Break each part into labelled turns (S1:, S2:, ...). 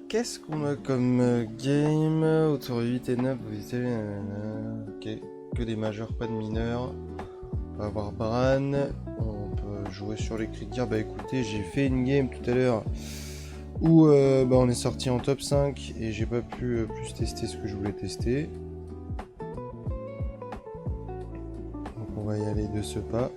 S1: Qu'est-ce qu'on a comme game? Autour de 8 et 9, vous visitez... Ok, que des majeurs, pas de mineurs. On va avoir Bran. On peut jouer sur les cris de guerre. Bah écoutez, j'ai fait une game tout à l'heure où on est sorti en top 5 et j'ai pas pu plus tester ce que je voulais tester. Donc on va y aller de ce pas.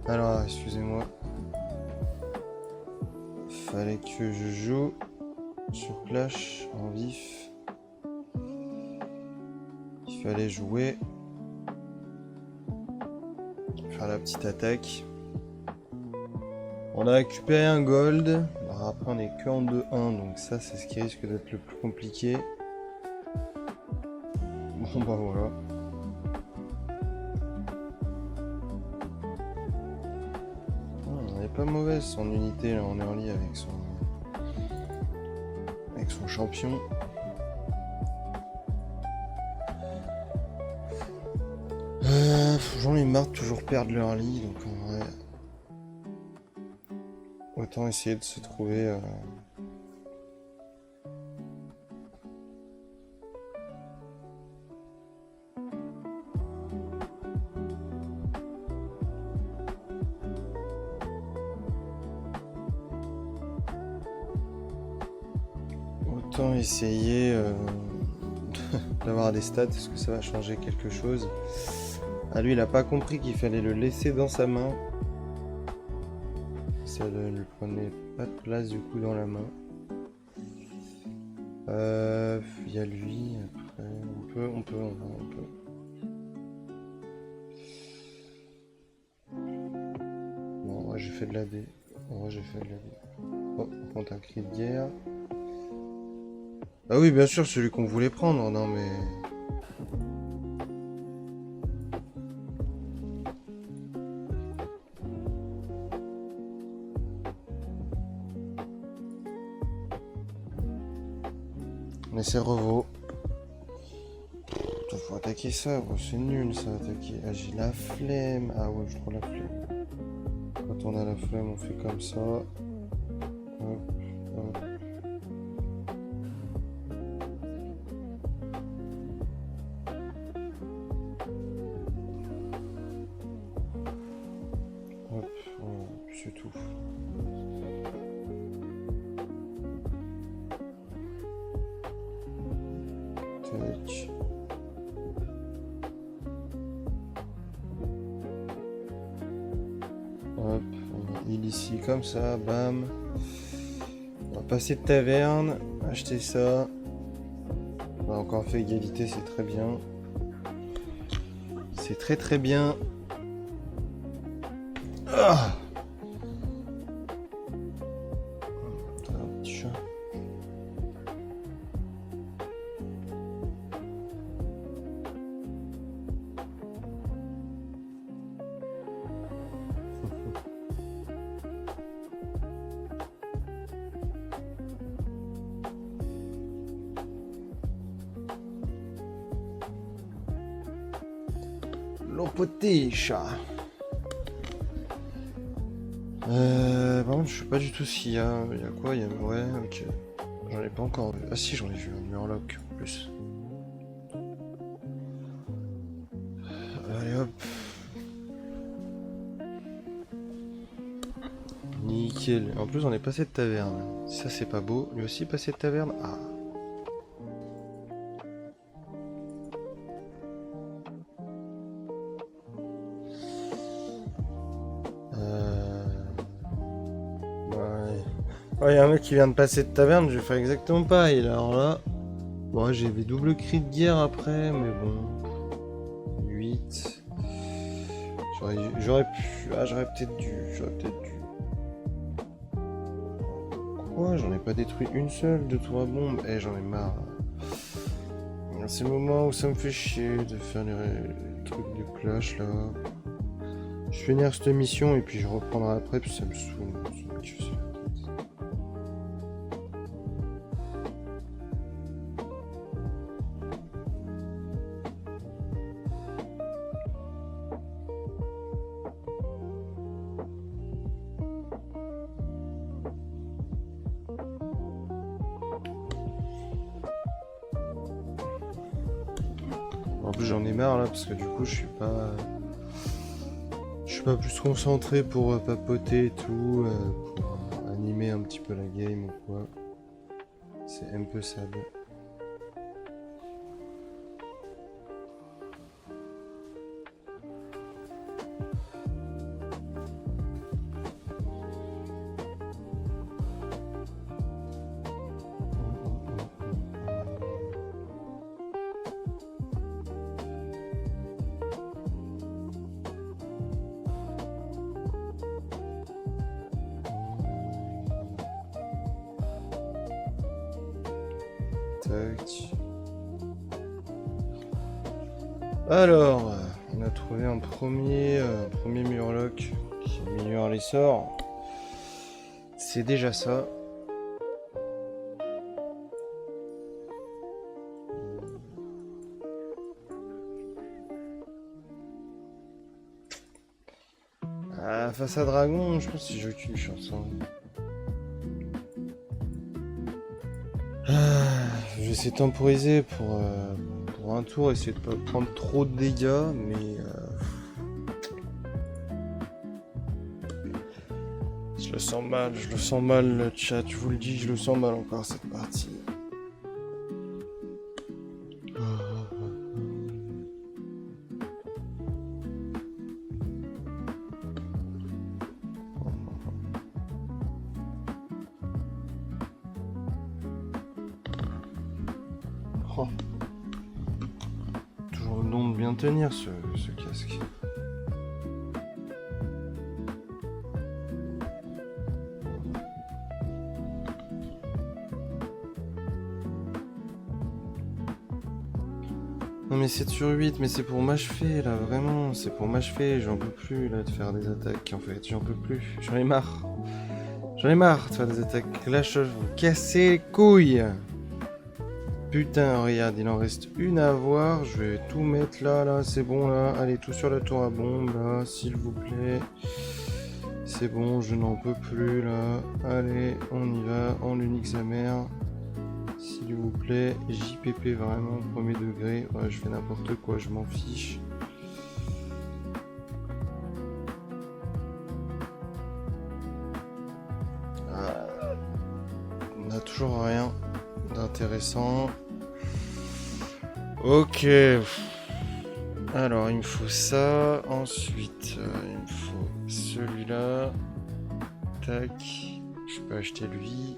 S1: Alors, excusez-moi. Fallait que je joue sur Clash en vif. Il fallait jouer. Faire la petite attaque. On a récupéré un gold. Alors après, on est que en 2-1, donc ça, c'est ce qui risque d'être le plus compliqué. Bon, bah voilà. Elle est pas mauvaise son unité là, en early avec son champion. J'en ai marre de toujours perdre l'early, donc en vrai, autant essayer de se trouver. Autant essayer d'avoir des stats, est-ce que ça va changer quelque chose? Ah, lui, il a pas compris qu'il fallait le laisser dans sa main. Ça ne lui prenait pas de place du coup dans la main. Il y a lui, après, on peut. Bon, ouais, j'ai fait de la D. Ouais, j'ai fait de la D. Oh, on compte un cri de guerre. Ah oui, bien sûr, celui qu'on voulait prendre, non mais... Mais c'est revo. Faut attaquer ça, c'est nul ça, attaquer. Ah, j'ai la flemme. Ah ouais, j'ai trop la flemme. Quand on a la flemme, on fait comme ça. Hop, hop. Hop, c'est tout. Tac. Hop, on heal ici comme ça, bam. On va passer de taverne, acheter ça. On a encore fait égalité, c'est très bien. C'est très très bien. Ah, un petit chat. L'empoté, chat. Par contre, je sais pas du tout s'il y a. Il y a quoi? Il y a... Ouais, ok. J'en ai pas encore vu. Ah si, j'en ai vu un Murloc en plus. Allez hop. Nickel. En plus, on est passé de taverne. Ça, c'est pas beau. Lui aussi, passé de taverne. Ah. Ouais, y a un mec qui vient de passer de taverne, je vais faire exactement pareil. Alors là, bon, j'ai des doubles cris de guerre après, mais bon. 8. J'aurais pu. Ah, j'aurais peut-être dû. Quoi? J'en ai pas détruit une seule de tour à bombe. Eh, j'en ai marre. C'est le moment où ça me fait chier de faire les truc de clash là. Je finis cette mission et puis je reprendrai après, puis ça me saoule. En plus j'en ai marre là parce que du coup je suis pas plus concentré pour papoter et tout, pour animer un petit peu la game ou quoi. C'est un peu sad. Alors, on a trouvé un premier murloc qui améliore les sorts. C'est déjà ça. Ah, face à dragon, je pense que j'ai aucune chance. Je vais essayer de temporiser pour un tour, essayer de pas prendre trop de dégâts, mais je le sens mal le chat, je vous le dis, je le sens mal encore cette partie. Oh. Toujours le don de bien tenir ce casque. Non mais 7 sur 8, mais c'est pour m'achever là, vraiment, c'est pour m'achever, j'en peux plus là de faire des attaques en fait, j'en peux plus, j'en ai marre. J'en ai marre de faire des attaques clash, vous cassez les couilles. Putain, regarde, il en reste une à voir. Je vais tout mettre là, c'est bon là. Allez, tout sur la tour à bombe là, s'il vous plaît. C'est bon, je n'en peux plus là. Allez, on y va, on l'unique sa mère. S'il vous plaît, JPP vraiment, premier degré. Ouais, je fais n'importe quoi, je m'en fiche. On n'a toujours rien d'intéressant. Ok. Alors il me faut ça. Ensuite il me faut celui-là. Tac. Je peux acheter lui.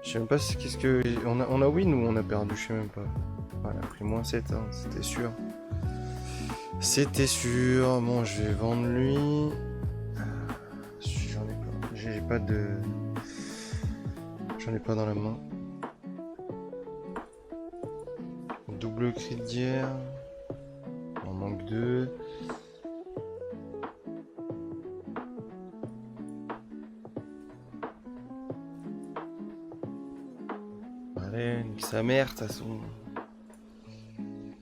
S1: Je sais même pas si qu'est-ce que. On a win ou on a perdu, je sais même pas. Voilà, pris moins 7, hein, c'était sûr. C'était sûr. Bon, je vais vendre lui. J'en ai pas. J'ai pas de. J'en ai pas dans la main. Double cri de guerre. On manque 2. Allez, nique sa mère de toute façon.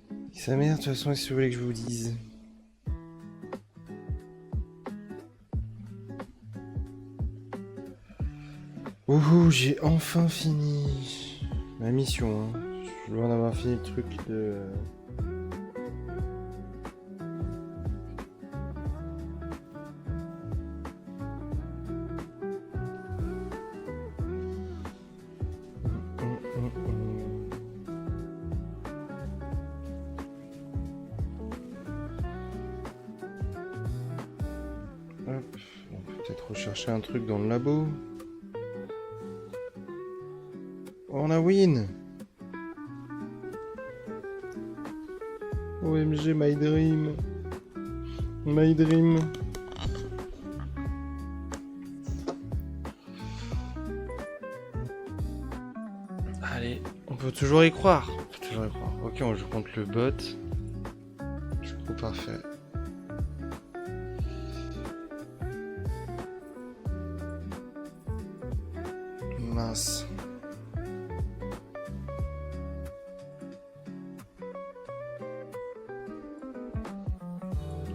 S1: Nique sa mère de toute façon, qu'est-ce que vous voulez que je vous dise? Ouh, j'ai enfin fini ma mission. Hein. Je dois en avoir fini le truc de... Hop, on peut peut-être rechercher un truc dans le labo. On a win. OMG, my dream. My dream. Allez, on peut toujours y croire. On peut toujours y croire. Ok, on joue contre le bot. Du coup, parfait. Mince.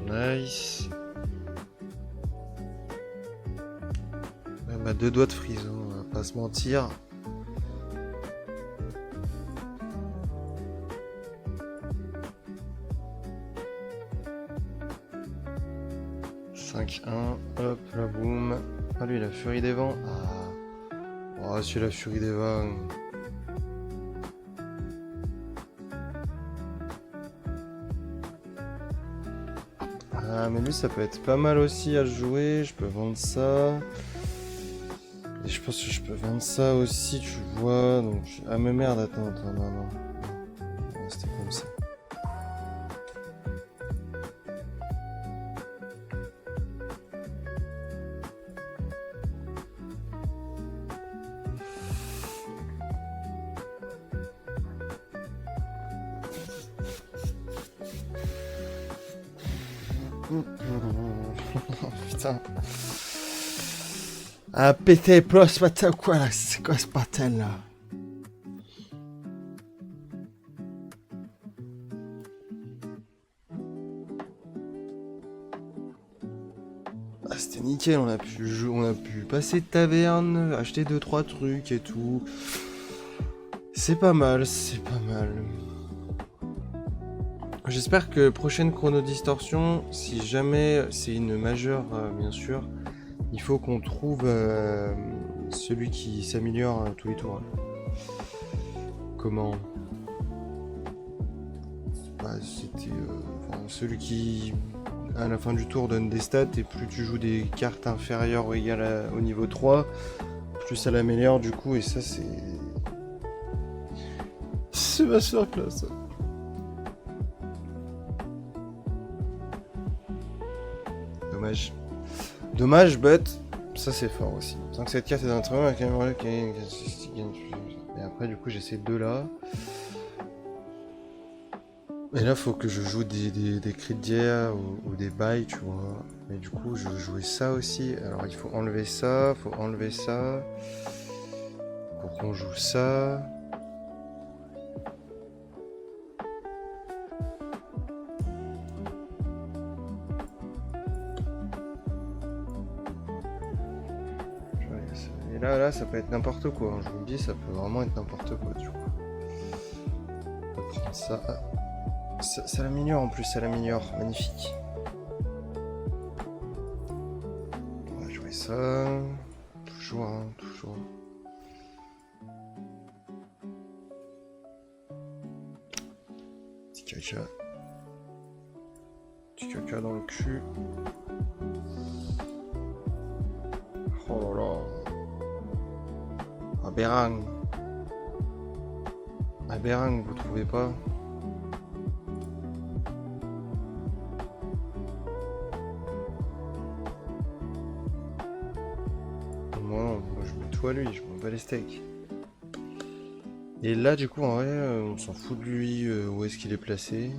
S1: Nice. Même à 2 doigts de freeze, hein, on va pas se mentir. Hop, la boum. Ah, lui, la furie des vents. Ah. Oh, c'est la furie des vents. Ah, mais lui, ça peut être pas mal aussi à jouer. Je peux vendre ça. Et je pense que je peux vendre ça aussi, tu vois. Donc, ah, mais merde, attends, non. C'était comme ça. Putain. Ah, PT Plus, ce matin quoi là? C'est quoi ce bordel là? Ah, c'était nickel, on a pu jouer, on a pu passer de taverne, acheter 2-3 trucs et tout. C'est pas mal, c'est pas mal. J'espère que prochaine chrono distorsion, si jamais c'est une majeure, bien sûr, il faut qu'on trouve celui qui s'améliore tous les tours. Comment? Bah, c'était celui qui, à la fin du tour, donne des stats, et plus tu joues des cartes inférieures ou égales au niveau 3, plus ça l'améliore du coup, et ça c'est... C'est masterclass. Dommage. Dommage, but ça c'est fort aussi. Tant que cette carte est dans le train, et après du coup j'ai ces deux là. Et là faut que je joue des cris de guerre ou des bails, tu vois. Mais du coup je veux jouer ça aussi. Alors il faut enlever ça, pour qu'on joue ça. Et là, ça peut être n'importe quoi. Je vous le dis, ça peut vraiment être n'importe quoi, du coup. On va prendre ça. Ça l'améliore en plus, ça l'améliore. Magnifique. On va jouer ça. Toujours, hein, toujours. Petit caca. Petit caca dans le cul. Oh là là. Aberrant. Aberrant, vous trouvez pas? Moi je mets tout à lui, je m'en bats les steaks. Et là du coup en vrai on s'en fout de lui, où est-ce qu'il est placé.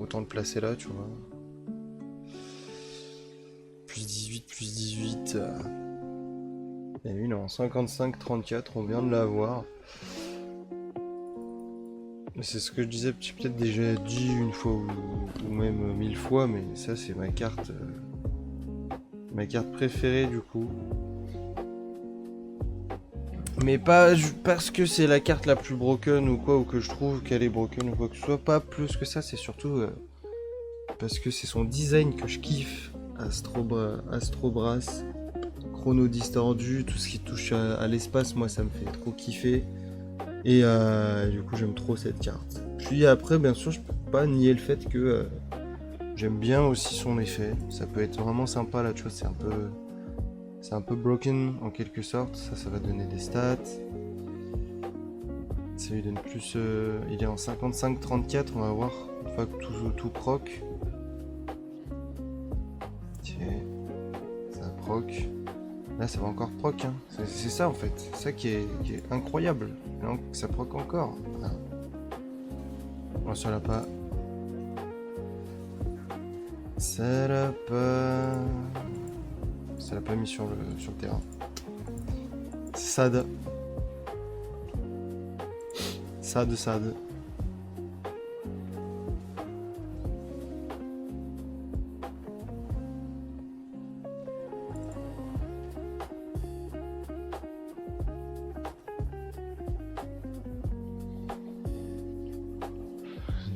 S1: Autant le placer là, tu vois. Plus 18. Et lui il est en 55-34, on vient de l'avoir. C'est ce que je disais, j'ai peut-être déjà dit une fois ou même 1000 fois, mais ça c'est ma carte préférée du coup. Mais pas parce que c'est la carte la plus broken ou quoi, ou que je trouve qu'elle est broken ou quoi que ce soit, pas plus que ça, c'est surtout parce que c'est son design que je kiffe. Astrobrass, chrono distordu, tout ce qui touche à l'espace, moi ça me fait trop kiffer. Et du coup j'aime trop cette carte. Puis après bien sûr je peux pas nier le fait que j'aime bien aussi son effet. Ça peut être vraiment sympa là, tu vois, c'est un peu broken en quelque sorte. Ça va donner des stats. Ça lui donne plus... il est en 55-34, on va voir une fois que tout proc. Ok, ça proc. Là ça va encore proc, hein. C'est ça en fait, c'est ça qui est incroyable. Là, ça proc encore. Ah. Oh, ça l'a pas. Ça l'a pas. Ça l'a pas mis sur le terrain. Sad. Sad.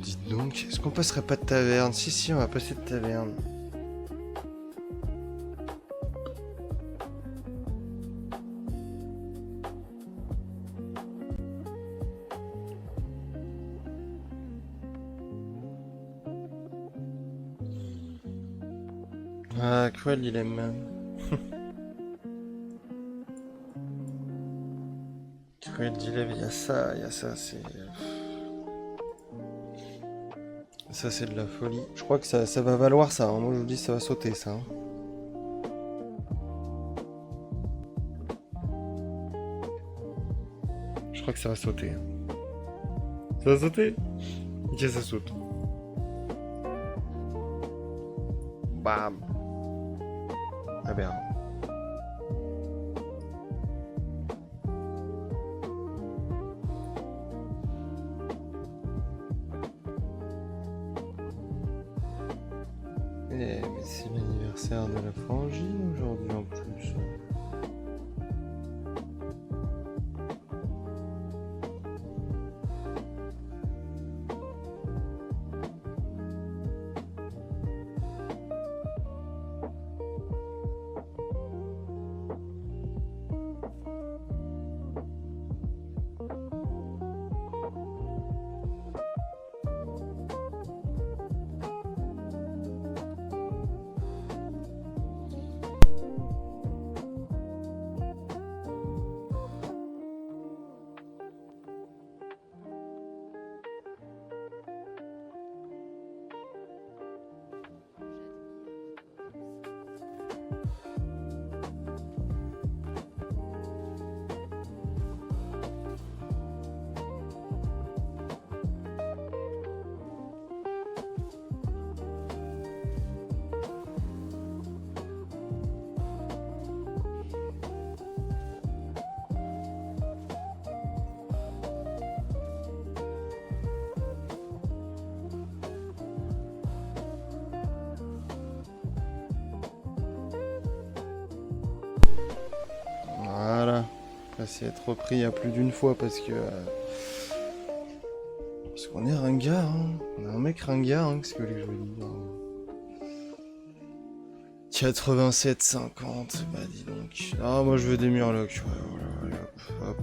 S1: Dites donc, est-ce qu'on passerait pas de taverne? Si, on va passer de taverne. Ah, Cruel Dilemme. Cruel Dilemme, il y a ça, c'est... Ça, c'est de la folie. Je crois que ça va valoir ça, hein. Moi, je vous dis, ça va sauter, ça, hein. Je crois que ça va sauter. Ça va sauter? Ok, ça saute. Bam. Ah bien. Mais c'est l'anniversaire de la frangine aujourd'hui en plus. Voilà. Ça c'est être repris à plus d'une fois parce que... Parce qu'on est ringard, hein. On est un mec ringard, hein. Qu'est-ce que je veux dire, hein. 87,50. Bah dis donc. Ah, moi je veux des murlocs. Ouais, voilà.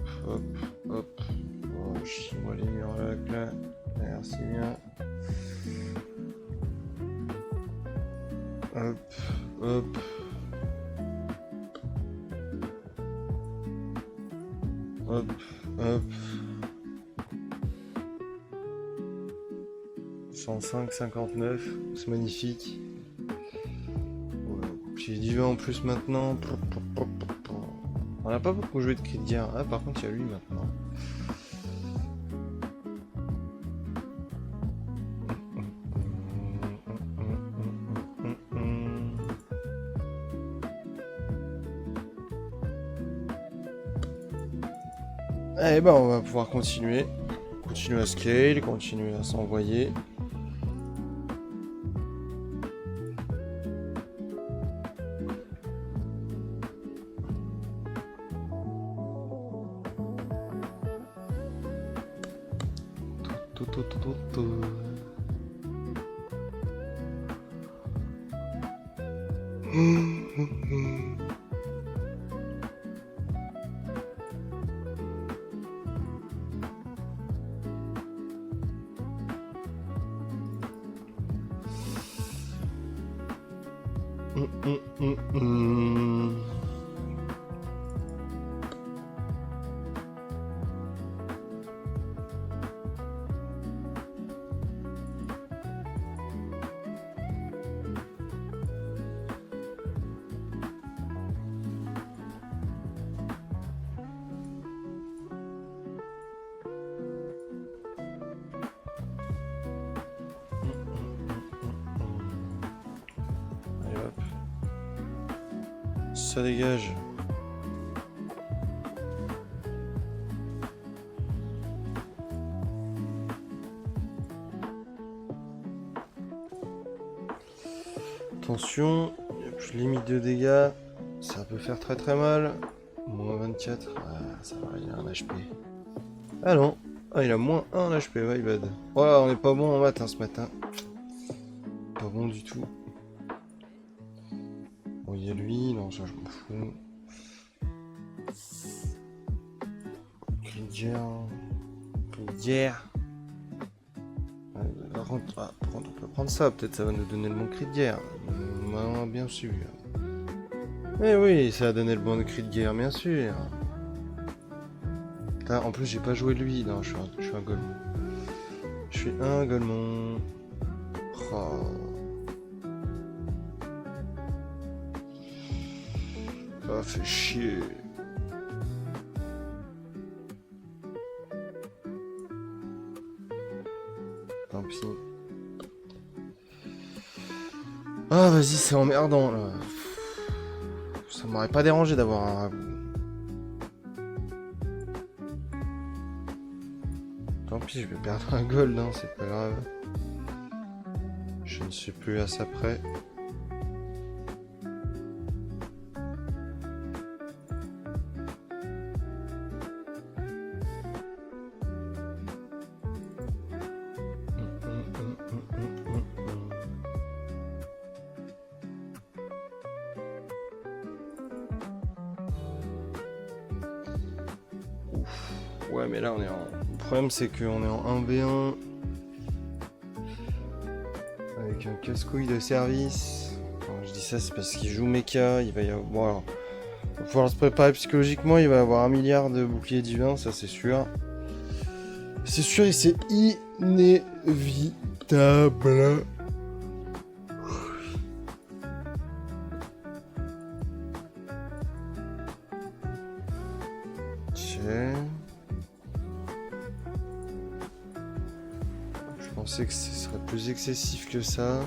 S1: Hop. Oh, chie-moi les murlocs là. Merci bien. Hop. 105,59, c'est magnifique. Ouais, j'ai du vin en plus maintenant. On n'a pas beaucoup joué de cri de guerre. Ah, par contre, il y a lui maintenant. Eh ben, on va pouvoir continuer. Continuer à scale, continuer à s'envoyer. ça dégage. Attention, je limite de dégâts, ça peut faire très très mal. Moins 24, ah, ça va, il a un HP. Ah non, ah, il a moins 1 HP, my bad. Ouais, on est pas bon en maths hein, ce matin. Pas bon du tout. Bon, il y a lui, non, ça je m'en fous. Cridière. Par contre, on peut prendre ça, peut-être ça va nous donner le bon cri de guerre. Bien sûr. Eh oui, ça a donné le bon cri de guerre, bien sûr. Putain, en plus, j'ai pas joué lui, non, je suis un golemon. Je suis un golemon. Oh. Ça fait chier. Tant pis. Ah vas-y, c'est emmerdant là. Ça m'aurait pas dérangé d'avoir un ragoût. Tant pis, je vais perdre un gold, hein, c'est pas grave. Je ne suis plus à ça près. Ouais, mais là on est en... Le problème c'est qu'on est en 1v1 avec un casse-couille de service. Quand je dis ça c'est parce qu'il joue mecha, il va y avoir... Bon alors, il va falloir se préparer psychologiquement, il va avoir 1 milliard de boucliers divins, ça c'est sûr. C'est sûr et c'est inévitable. Je pensais que ce serait plus excessif que ça.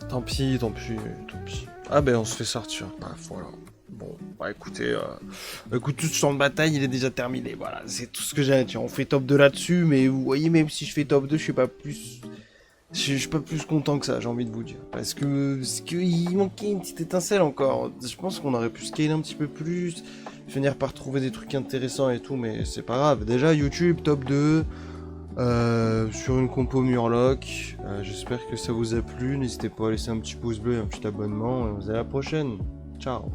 S1: Tant pis, tant pis, tant pis. Ah ben on se fait sortir. Bah voilà. Bon, bah écoutez, écoute, tout ce champ de bataille il est déjà terminé. Voilà, c'est tout ce que j'ai à dire. On fait top 2 là-dessus, mais vous voyez, même si je fais top 2, je suis pas plus. Je suis pas plus content que ça, j'ai envie de vous dire. Parce que il manquait une petite étincelle encore. Je pense qu'on aurait pu scaler un petit peu plus, finir par trouver des trucs intéressants et tout, mais c'est pas grave. Déjà YouTube, top 2. Sur une compo Murloc. J'espère que ça vous a plu. N'hésitez pas à laisser un petit pouce bleu et un petit abonnement. Et on se dit à la prochaine. Ciao.